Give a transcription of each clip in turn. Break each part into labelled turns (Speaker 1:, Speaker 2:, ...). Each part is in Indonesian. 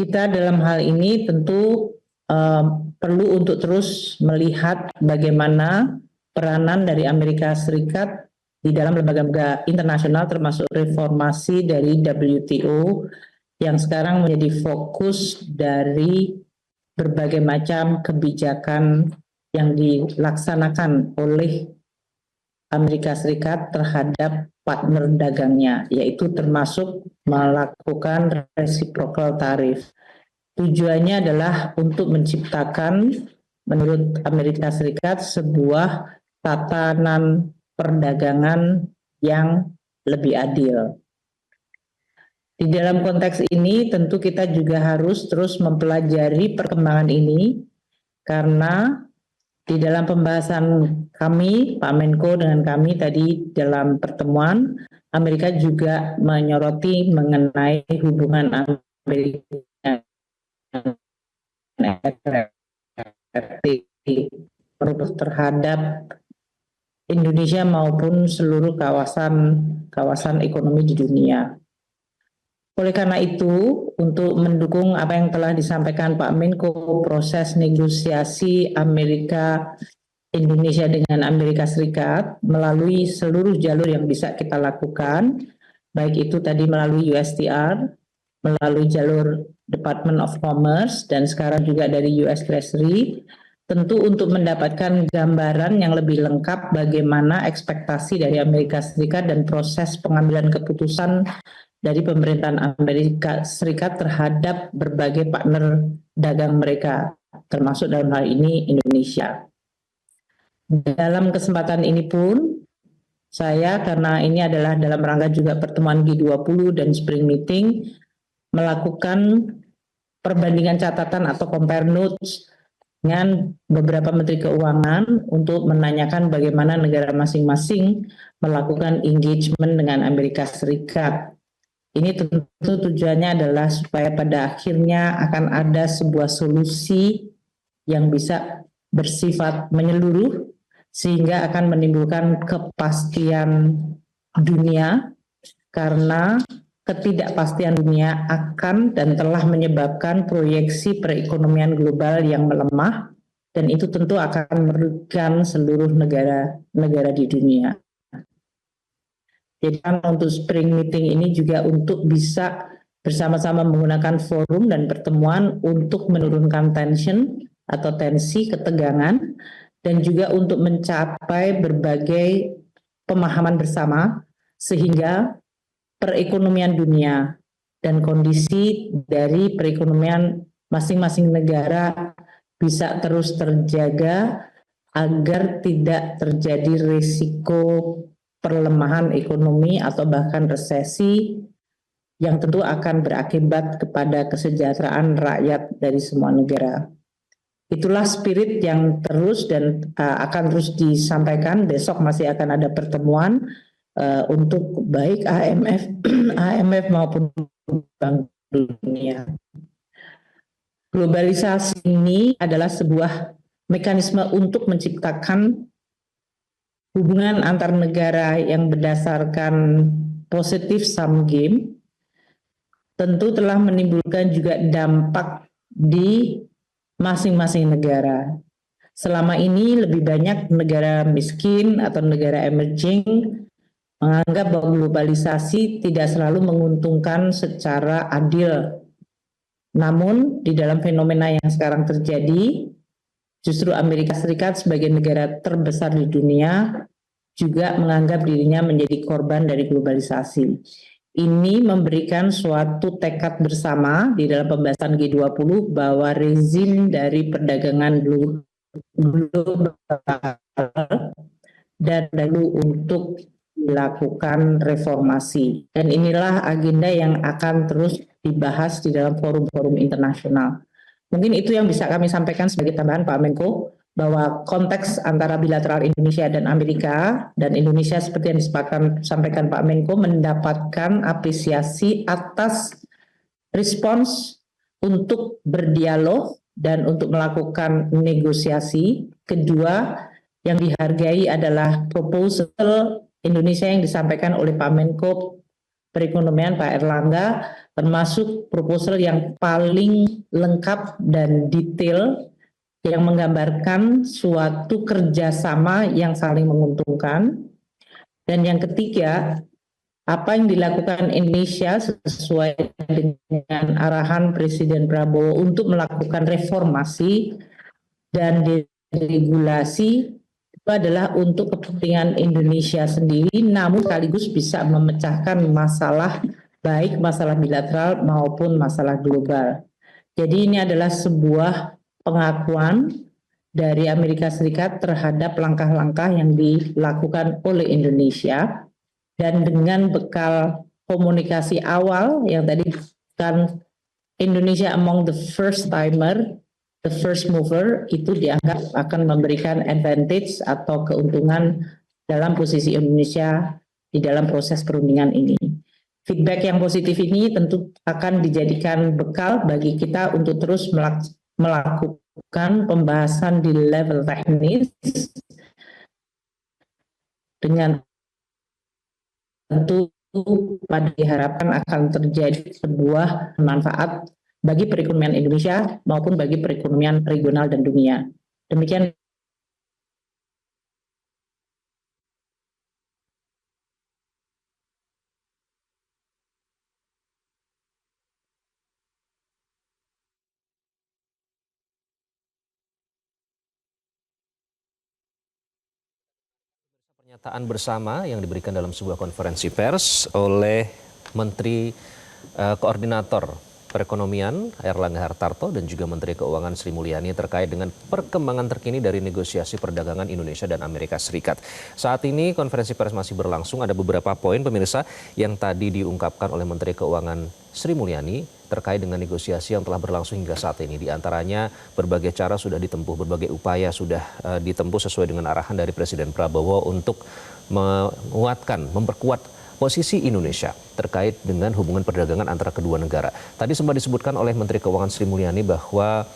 Speaker 1: kita dalam hal ini tentu perlu untuk terus melihat bagaimana peranan dari Amerika Serikat di dalam lembaga-lembaga internasional termasuk reformasi dari WTO yang sekarang menjadi fokus dari berbagai macam kebijakan yang dilaksanakan oleh Amerika Serikat terhadap partner dagangnya, yaitu termasuk melakukan reciprocal tarif. Tujuannya adalah untuk menciptakan, menurut Amerika Serikat, sebuah tatanan perdagangan yang lebih adil. Di dalam konteks ini tentu kita juga harus terus mempelajari perkembangan ini, karena di dalam pembahasan kami, Pak Menko dengan kami tadi dalam pertemuan, Amerika juga menyoroti mengenai hubungan Amerika terhadap Indonesia maupun seluruh kawasan ekonomi di dunia. Oleh karena itu, untuk mendukung apa yang telah disampaikan Pak Menko, proses negosiasi Amerika Indonesia dengan Amerika Serikat melalui seluruh jalur yang bisa kita lakukan, baik itu tadi melalui USTR, melalui jalur Department of Commerce, dan sekarang juga dari US Treasury, tentu untuk mendapatkan gambaran yang lebih lengkap bagaimana ekspektasi dari Amerika Serikat dan proses pengambilan keputusan dari pemerintahan Amerika Serikat terhadap berbagai partner dagang mereka, termasuk dalam hal ini Indonesia. Dalam kesempatan ini pun, saya, karena ini adalah dalam rangka juga pertemuan G20 dan Spring Meeting, melakukan perbandingan catatan atau compare notes dengan beberapa menteri keuangan untuk menanyakan bagaimana negara masing-masing melakukan engagement dengan Amerika Serikat. Ini tentu tujuannya adalah supaya pada akhirnya akan ada sebuah solusi yang bisa bersifat menyeluruh sehingga akan menimbulkan kepastian dunia, karena ketidakpastian dunia akan dan telah menyebabkan proyeksi perekonomian global yang melemah, dan itu tentu akan merugikan seluruh negara di dunia. Jadi untuk Spring Meeting ini juga untuk bisa bersama-sama menggunakan forum dan pertemuan untuk menurunkan tensi, ketegangan, dan juga untuk mencapai berbagai pemahaman bersama sehingga perekonomian dunia dan kondisi dari perekonomian masing-masing negara bisa terus terjaga agar tidak terjadi risiko perlemahan ekonomi atau bahkan resesi yang tentu akan berakibat kepada kesejahteraan rakyat dari semua negara. Itulah spirit yang terus dan akan terus disampaikan. Besok masih akan ada pertemuan untuk baik IMF maupun Bank Dunia. Globalisasi ini adalah sebuah mekanisme untuk menciptakan hubungan antar negara yang berdasarkan positive sum game, tentu telah menimbulkan juga dampak di masing-masing negara. Selama ini lebih banyak negara miskin atau negara emerging menganggap bahwa globalisasi tidak selalu menguntungkan secara adil. Namun di dalam fenomena yang sekarang terjadi, justru Amerika Serikat sebagai negara terbesar di dunia juga menganggap dirinya menjadi korban dari globalisasi. Ini memberikan suatu tekad bersama di dalam pembahasan G20 bahwa rezim dari perdagangan global dan lalu untuk dilakukan reformasi. Dan inilah agenda yang akan terus dibahas di dalam forum-forum internasional. Mungkin itu yang bisa kami sampaikan sebagai tambahan Pak Menko, bahwa konteks antara bilateral Indonesia dan Amerika, dan Indonesia seperti yang disampaikan Pak Menko mendapatkan apresiasi atas respons untuk berdialog dan untuk melakukan negosiasi. Kedua, yang dihargai adalah proposal Indonesia yang disampaikan oleh Pak Menko perekonomian Pak Erlangga, termasuk proposal yang paling lengkap dan detail yang menggambarkan suatu kerjasama yang saling menguntungkan. Dan yang ketiga, apa yang dilakukan Indonesia sesuai dengan arahan Presiden Prabowo untuk melakukan reformasi dan deregulasi itu adalah untuk kepentingan Indonesia sendiri, namun sekaligus bisa memecahkan masalah baik masalah bilateral maupun masalah global. Jadi ini adalah sebuah pengakuan dari Amerika Serikat terhadap langkah-langkah yang dilakukan oleh Indonesia, dan dengan bekal komunikasi awal yang tadi kan Indonesia among the first timer, the first mover, itu dianggap akan memberikan advantage atau keuntungan dalam posisi Indonesia di dalam proses perundingan ini. Feedback yang positif ini tentu akan dijadikan bekal bagi kita untuk terus melakukan pembahasan di level teknis dengan tentu pada diharapkan akan terjadi sebuah manfaat bagi perekonomian Indonesia maupun bagi perekonomian regional dan dunia. Demikian.
Speaker 2: Pernyataan bersama yang diberikan dalam sebuah konferensi pers oleh Menteri Koordinator Perekonomian Airlangga Hartarto dan juga Menteri Keuangan Sri Mulyani terkait dengan perkembangan terkini dari negosiasi perdagangan Indonesia dan Amerika Serikat. Saat ini konferensi pers masih berlangsung, ada beberapa poin pemirsa yang tadi diungkapkan oleh Menteri Keuangan Sri Mulyani terkait dengan negosiasi yang telah berlangsung hingga saat ini. Di antaranya berbagai cara sudah ditempuh, berbagai upaya sudah ditempuh sesuai dengan arahan dari Presiden Prabowo untuk menguatkan, memperkuat posisi Indonesia terkait dengan hubungan perdagangan antara kedua negara. Tadi sempat disebutkan oleh Menteri Keuangan Sri Mulyani bahwa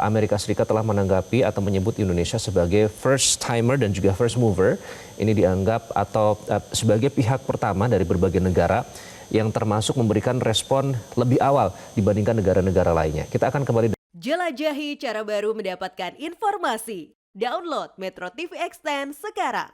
Speaker 2: Amerika Serikat telah menanggapi atau menyebut Indonesia sebagai first timer dan juga first mover. Ini dianggap atau sebagai pihak pertama dari berbagai negara yang termasuk memberikan respon lebih awal dibandingkan negara-negara lainnya. Kita akan kembali.
Speaker 3: Jelajahi cara baru mendapatkan informasi. Download Metro TV Extend sekarang.